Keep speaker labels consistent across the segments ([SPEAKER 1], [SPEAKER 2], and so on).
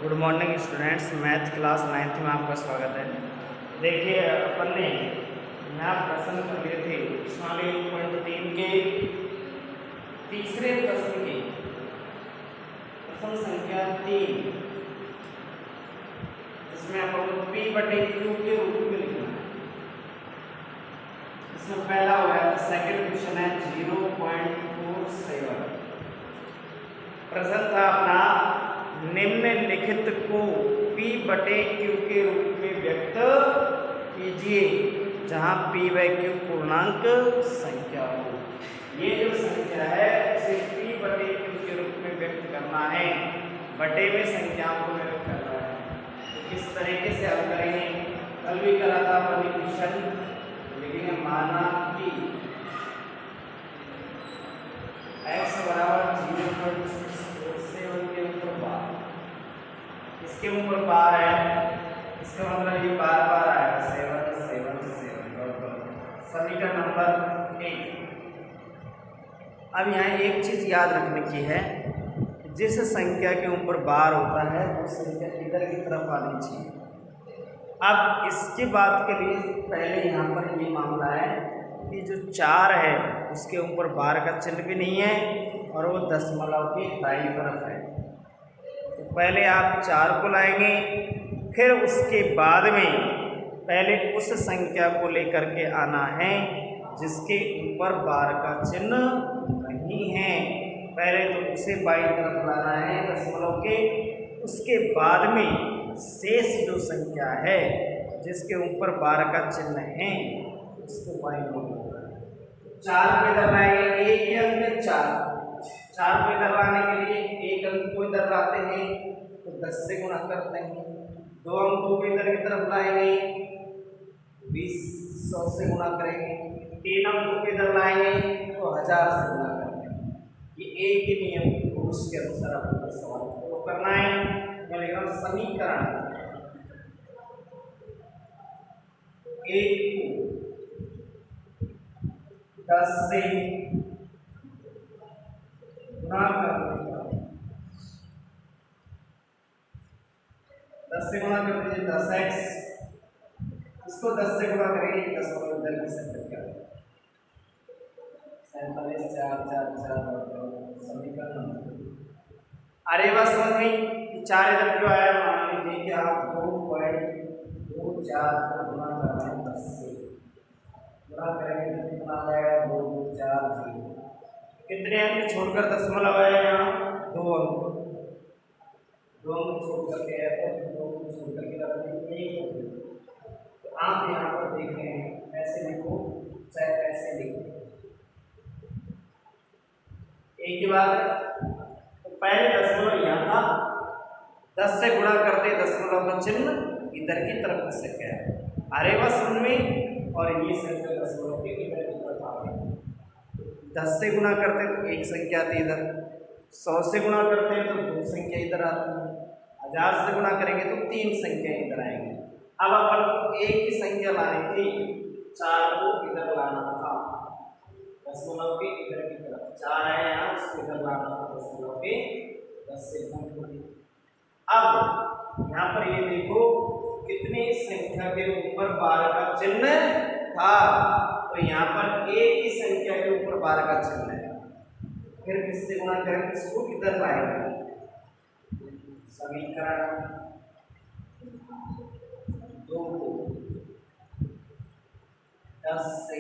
[SPEAKER 1] Good morning students, math class 9th में आपका स्वागत है। देखिए, अपन ने यहाँ प्रश्न कर लिए थे वाले 1.3 के तीसरे प्रश्न की प्रश्न संख्या 3, इसमें अपन को P/Q के रूप में लिखना है। इसमें पहला हुआ है, सेकंड क्वेश्चन है 0.47। प्रश्न था अपना, निम्नलिखित को P/Q के रूप में व्यक्त कीजिए जहां P/Q पूर्णांक संख्या हो। ये जो संख्या है उसे P/Q के रूप में व्यक्त करना है, बटे में संख्याओं को व्यक्त करना है। तो किस तरीके से हल करेंगे? कल भी करा था अपन क्वेश्चन, लिखेंगे माना कि x बराबर 0.647 के ऊपर बार, इसके ऊपर बार है, इसका मतलब ये बार बार आएगा 777 समीकरण नंबर 1। अब यहाँ एक चीज याद रखने की है, जिस संख्या के ऊपर बार होता है वो संख्या इधर की तरफ आनी चाहिए। अब इसकी बात के लिए पहले यहाँ पर ये मामला है कि जो 4 है उसके ऊपर बार का चिन्ह भी नहीं है और वो दशमलव की दाईं तरफ है। तो पहले आप 4 को लाएंगे, फिर उसके बाद में पहले उस संख्या को लेकर के आना है जिसके ऊपर बार का चिन्ह नहीं है। पहले तो उसे बाईं तरफ लाना है दशमलव के, उसके बाद में शेष जो संख्या है जिसके ऊपर बार का चिन्ह है उसको बाईं ओर लाना है। 4 पे इधर लाएंगे, एक ही अंक में 4 पे इधर लाने के लिए एक अंक को इधर लाते हैं तो 10 से गुणा करते हैं। 2 अंकों को इधर की तरफ लाएंगे 20 से गुणा करेंगे। 3 अंकों को इधर लाएंगे तो 1000 से गुणा करते हैं। ये एक ही नियम को उसके अनुसार आपको सवाल को करना है। मैं लिख रहा हूँ समीकरण 1 को 10 से गुणा करते हैं, 10 से गुणा करते हैं 10x, इसको 10 से गुणा करेंगे 10 और इधर की संख्या 47 4 4 4 समीकरण। अरे बस समझ में 4 इधर क्यों आया? मान लीजिए कि आप 2.24 को गुणा कर रहे हैं 10 से, गुणा करेंगे तो कितना आ जाएगा? 240। कितने अंक छोड़कर दशमलव है? यहाँ 2 अंक, 2 अंक छोड़ करके है तो 2 अंक छोड़ करके एक। तो आप यहाँ पर देख रहे हैं, ऐसे लिखो चाहे ऐसे लिखो, एक ही बात है। तो पहले दशमलव यहाँ था, 10 से गुणा करते दशमलव का चिन्ह इधर की तरफ से क्या है? अरे बस उनमें, और ये संख्या दशमलव के इधर की तरफ आ गई। 10 से गुणा करते तो एक संख्या आती है इधर, 100 से गुणा करते हैं तो 2 संख्या इधर आती है, 1000 से गुणा करेंगे तो 3 संख्या इधर आएंगे। अब अपन को एक ही संख्या लानी थी, 4 को इधर लाना था दशमलव के इधर की तरफ। 4 है यहाँ, उसको इधर लाना था दशमलव के 10 से गुणा। अब यहाँ पर ये देखो कितनी संख्या के ऊपर बार का चिन्ह था, तो यहाँ पर एक ही संख्या के ऊपर बार का चिन्ह है। फिर किससे गुणा करें? इसको इधर लाएंगे, समीकरण 2 को 10 से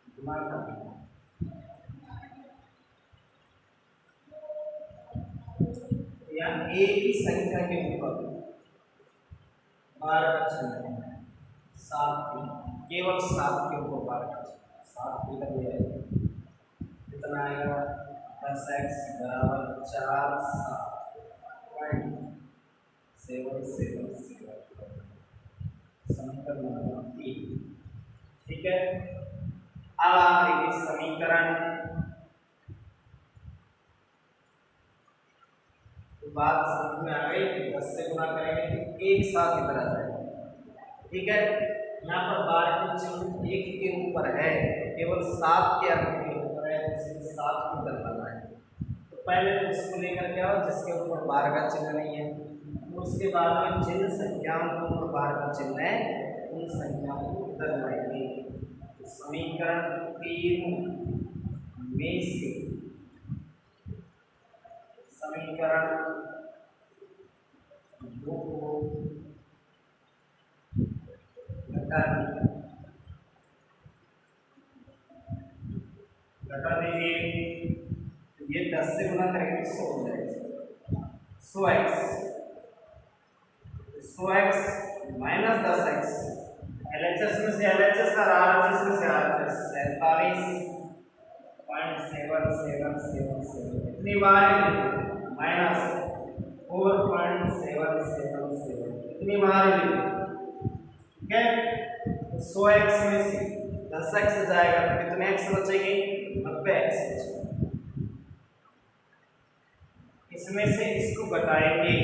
[SPEAKER 1] गुणा करें। यहाँ एक ही संख्या के ऊपर बार का चिन्ह है, 7, केवल 7 के ऊपर बार का चिन्ह, 7 इधर ले आएगा, कितना आएगा? 10x बराबर 4 777 समीकरण नंबर 3। ठीक है, अब आप देखिए समीकरण, तो बात समझ में आ गई। 10 से गुणा करेंगे तो एक साथ इधर आ जाएगा। ठीक है, यहाँ पर बार का चिन्ह 1 के ऊपर है, केवल 7 के अंक के ऊपर है, इसलिए 7 को इधर लाना है। तो पहले तो उसको लेकर के आओ जिसके ऊपर बार का चिन्ह नहीं है, उसके बाद में जिन संख्याओं के ऊपर बार का चिन्ह है उन संख्याओं को इधर लाएंगे। समीकरण 3 में से समीकरण 2 को घटा दीजिए। ये 10 से गुना करेंगे 100 हो जाएगा। 100x माइनस 10x, LHS में से LHS और RHS में से RHS 47.7777 इतनी बार माइनस 4.777 इतनी बार। ठीक है, 100x में से 10x जाएगा तो कितने x बचेंगे? 90x। इसमें से इसको घटाएंगे,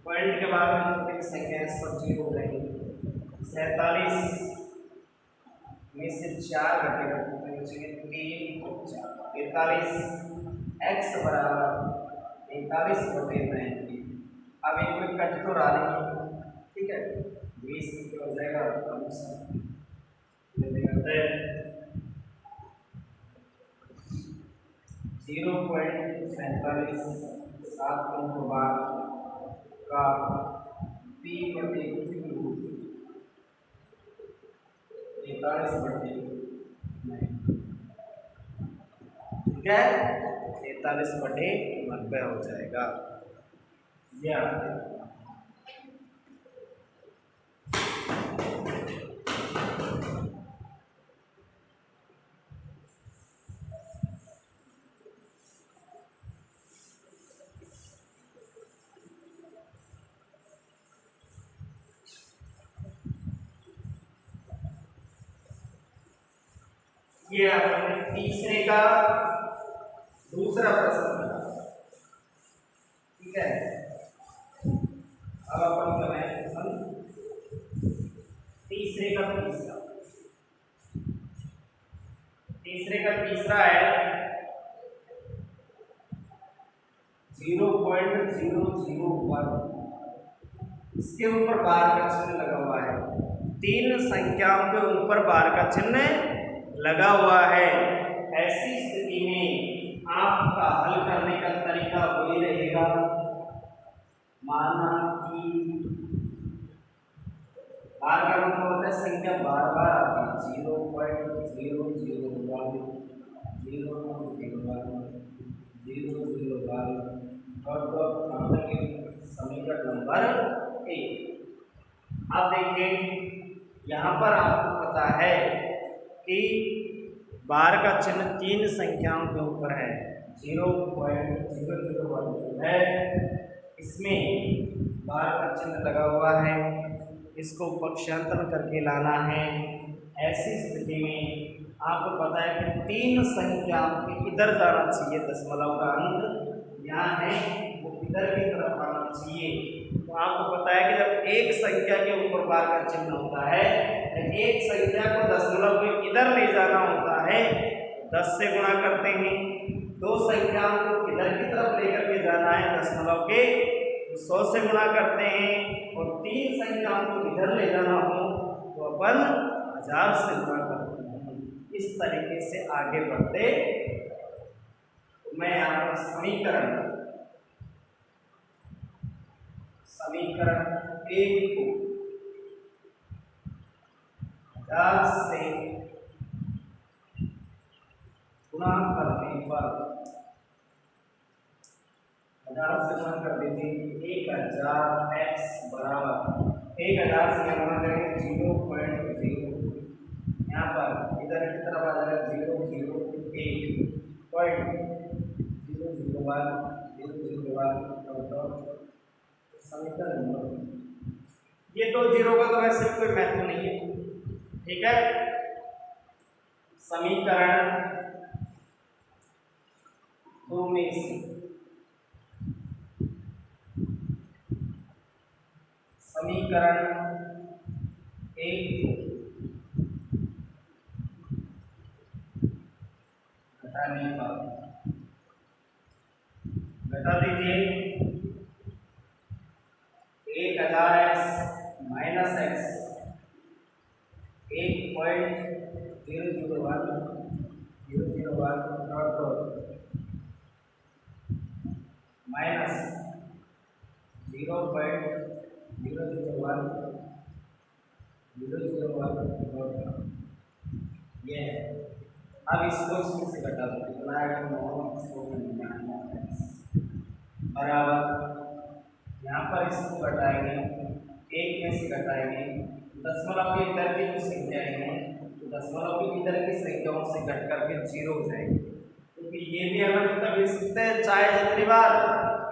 [SPEAKER 1] पॉइंट के बाद में कितनी संख्या सब जीरो हो जाएगी। 47 में से 4 घटेगा कितने बचेंगे? 3 और 4 43। x बराबर 43/90। अब एक कोई कट तो रहा नहीं, ठीक है, 20 हो जाएगा। 0.47 7 का p/43 ठीक है, 43/90 हो जाएगा। या ये अपने तीसरे का दूसरा प्रश्न, ठीक है। अब अपन करें प्रश्न तीसरे का तीसरा। तीसरे का तीसरा है 0.001, इसके ऊपर बार का चिन्ह लगा हुआ है। 3 संख्याओं के ऊपर बार का चिन्ह लगा हुआ है। ऐसी स्थिति में आपका हल करने का तरीका वही रहेगा। माना कि बार का मतलब होता है संख्या बार बार आती है। 0.001 0.001 0.001 और समीकरण नंबर 1। अब देखिए यहाँ पर आपको पता है कि बार का चिन्ह 3 संख्याओं के ऊपर है। 0.001 है, इसमें बार का चिन्ह लगा हुआ है, इसको पक्षांतर करके लाना है। ऐसी स्थिति में आपको पता है कि 3 संख्याओं के इधर जाना चाहिए, दशमलव का अंक यहाँ है वो इधर की तरफ आना चाहिए। तो आपको पता है कि जब एक संख्या के ऊपर बार का चिन्ह होता है, एक संख्या को दशमलव के इधर ले जाना होता है, 10 से गुणा करते हैं। 2 संख्याओं को इधर की तरफ लेकर के जाना है दशमलव के, 100 से गुणा करते हैं। और 3 संख्याओं को इधर ले जाना हो तो अपन 1000 से गुणा करते हैं। इस तरीके से आगे बढ़ते। तो मैं यहाँ पर समीकरण 1 को 1000 से गुणा करने पर 1000 से गुणा कर दीजिए 1000x बराबर 1000 से गुणा करेंगे 0.0, यहाँ पर इधर की तरफ आ जाएगा 0.001 समीकरण नंबर। ये 2 जीरो का तो वैसे कोई महत्व नहीं है, ठीक है। समीकरण 2 में से समीकरण 1 घटाने पर कर दीजिए 1000x minus x 1.001 dot dot minus 0.001 dot ये है। अब इसको इसमें से घटा दो कितना आएगा 9 बराबर यहाँ पर इसको घटाएंगे 1 में से घटाएंगे दशमलव के इधर की जो संख्याएं हैं तो दशमलव की इधर की संख्याओं से घट करके 0 हो जाएगी क्योंकि ये भी हमें मतलब लिख सकते हैं चाहे जितनी बार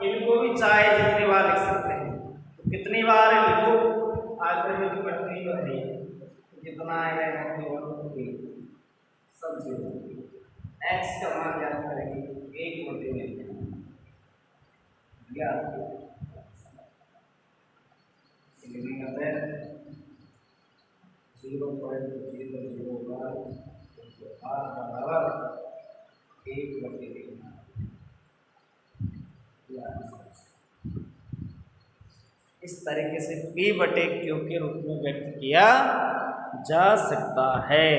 [SPEAKER 1] इनको भी चाहे जितनी बार लिख सकते हैं तो कितनी बार लिखो आखिर में तो कटनी तो है कितना आएगा यहाँ पे सब 0 एक्स का मान ज्ञात करेंगे 1 बटे में या लिखने का है 0.001 बराबर 1 बटे इस तरीके से p बटे q के रूप में व्यक्त किया जा सकता है।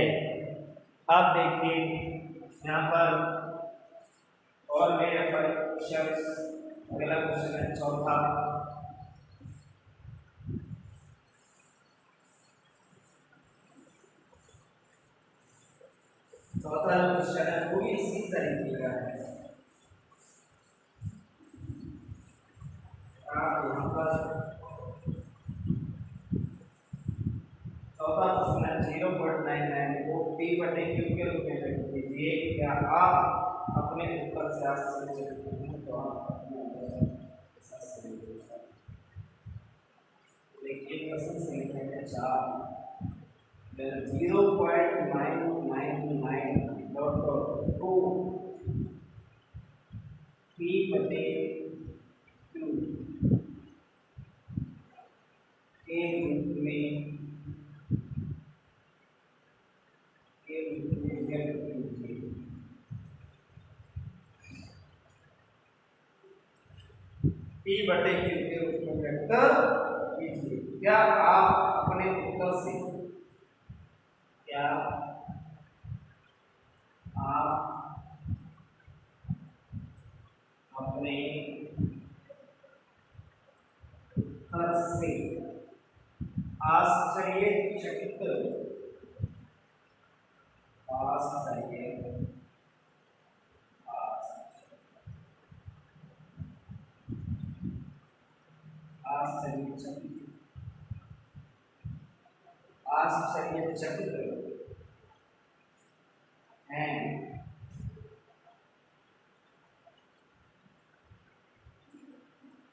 [SPEAKER 1] अब देखिए यहाँ पर और मेरे पर क्वेश्चन अगला क्वेश्चन है चौथा क्वेश्चन है वो भी इसी तरीके का है। आप यहाँ पर चौथा क्वेश्चन है 0.99 को p बटे q के रूप में व्यक्त कीजिए। क्या आप अपने उत्तर से आश्चर्यचकित हैं? तो आप अपने उत्तर से देखिए प्रश्न संख्या है 4 0.999 डॉट टू p बटे q के रूप में व्यक्त कीजिए। p बटे q के रूप में व्यक्त कीजिए। क्या आप अपने उत्तर से क्या आप अपने उत्तर से आश्चर्यचकित आश्चर्यचकित हैं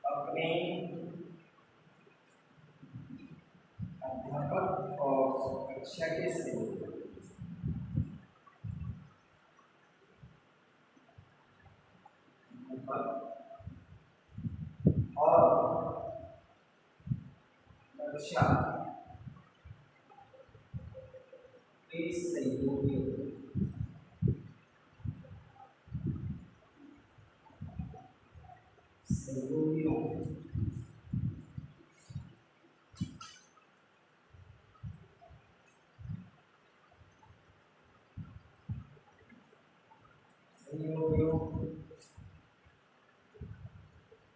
[SPEAKER 1] अपने अध्यापक और कक्षा के सहयोग और कक्षा के सहयोगियों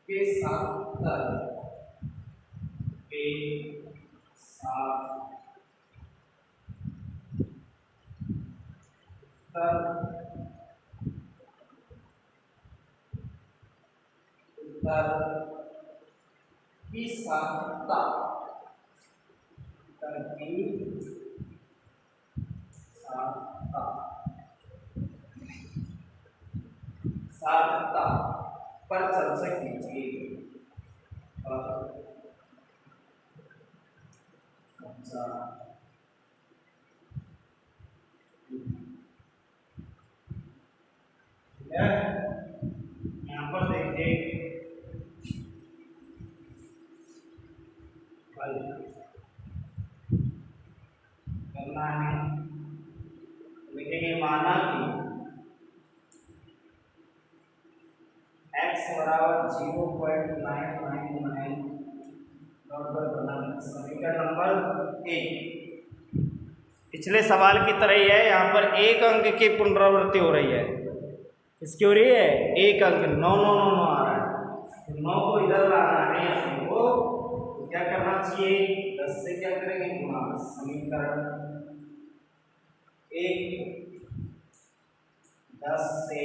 [SPEAKER 1] के साथ उत्तर की सार्थकता सार्थकता पर चर्चा कीजिए। यहाँ पर देखिए करना है लिखेंगे माना कि x बराबर 0.999 समीकरण नंबर 1। पिछले सवाल की तरह ही है, यहाँ पर एक अंक की पुनरावृत्ति हो रही है। किसकी हो रही है? एक अंक 9 9 9 9 आ रहा है। 9 को इधर लाना है हमको, तो क्या करना चाहिए? 10 से क्या करेंगे? गुणा। समीकरण 1 10 से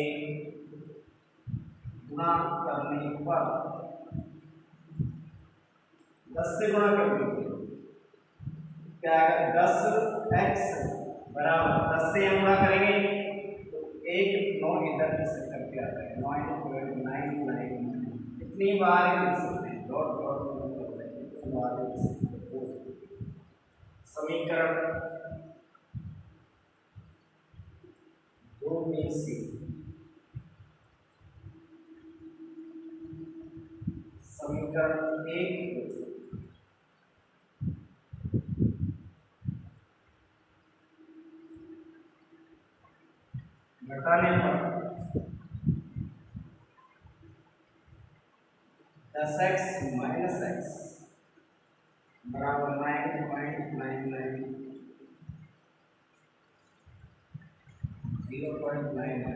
[SPEAKER 1] गुणा करने पर 10 से गुणा कर दीजिए, क्या है? 10x बराबर 10 से हम गुणा करेंगे तो 1 9 इधर की शक्ल क्या आता है? 9.999। कितनी बार लिख सकते हैं? डॉट डॉट कितनी बार लिख सकते हैं? समीकरण 2 में से समीकरण 1 घटाने पर 10x माइनस x बराबर 9.99 0.99।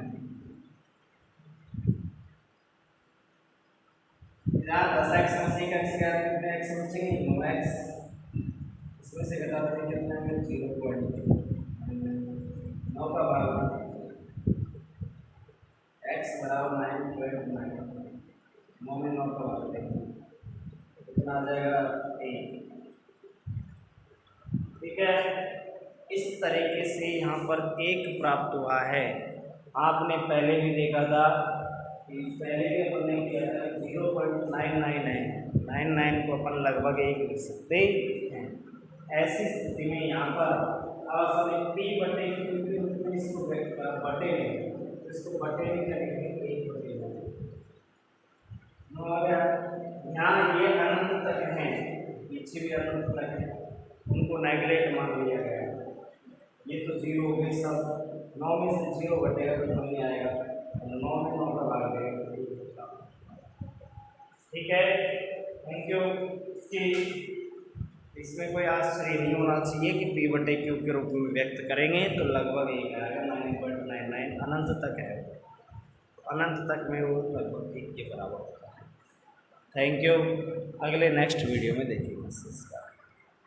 [SPEAKER 1] यहाँ 10x में से x क्या कितने x बचेंगे? 9x। इसमें से घटा देंगे कितना है? 0.99। 9 का भाग x बराबर 9.9, 9 में 9 का भाग देंगे, कितना आ जाएगा? 1। ठीक है, इस तरीके से यहाँ पर 1 प्राप्त हुआ है। आपने पहले भी देखा था कि पहले भी अपन ने किया था 0.999 को अपन लगभग 1 लिख सकते हैं। ऐसी स्थिति में यहाँ पर अब अपन p बटे इसको बटे में, इसको बटे में करेंगे 1 बटे यहाँ ये अनंत तक है, पीछे भी अनंत तक है, उनको नेगलेक्ट मान लिया गया। ये तो 0 हो गई सब। 9 में से 0 घटेगा तो नहीं आएगा, 9 में 9 का भाग देगा। ठीक है, थैंक यू। इसमें कोई आश्चर्य नहीं होना चाहिए कि p बटे q के रूप में व्यक्त करेंगे तो लगभग 1 आएगा। 9.99 अनंत तक है, अनंत तक में वो लगभग 1 के बराबर होता है। थैंक यू, अगले नेक्स्ट वीडियो में देखेंगे इसका।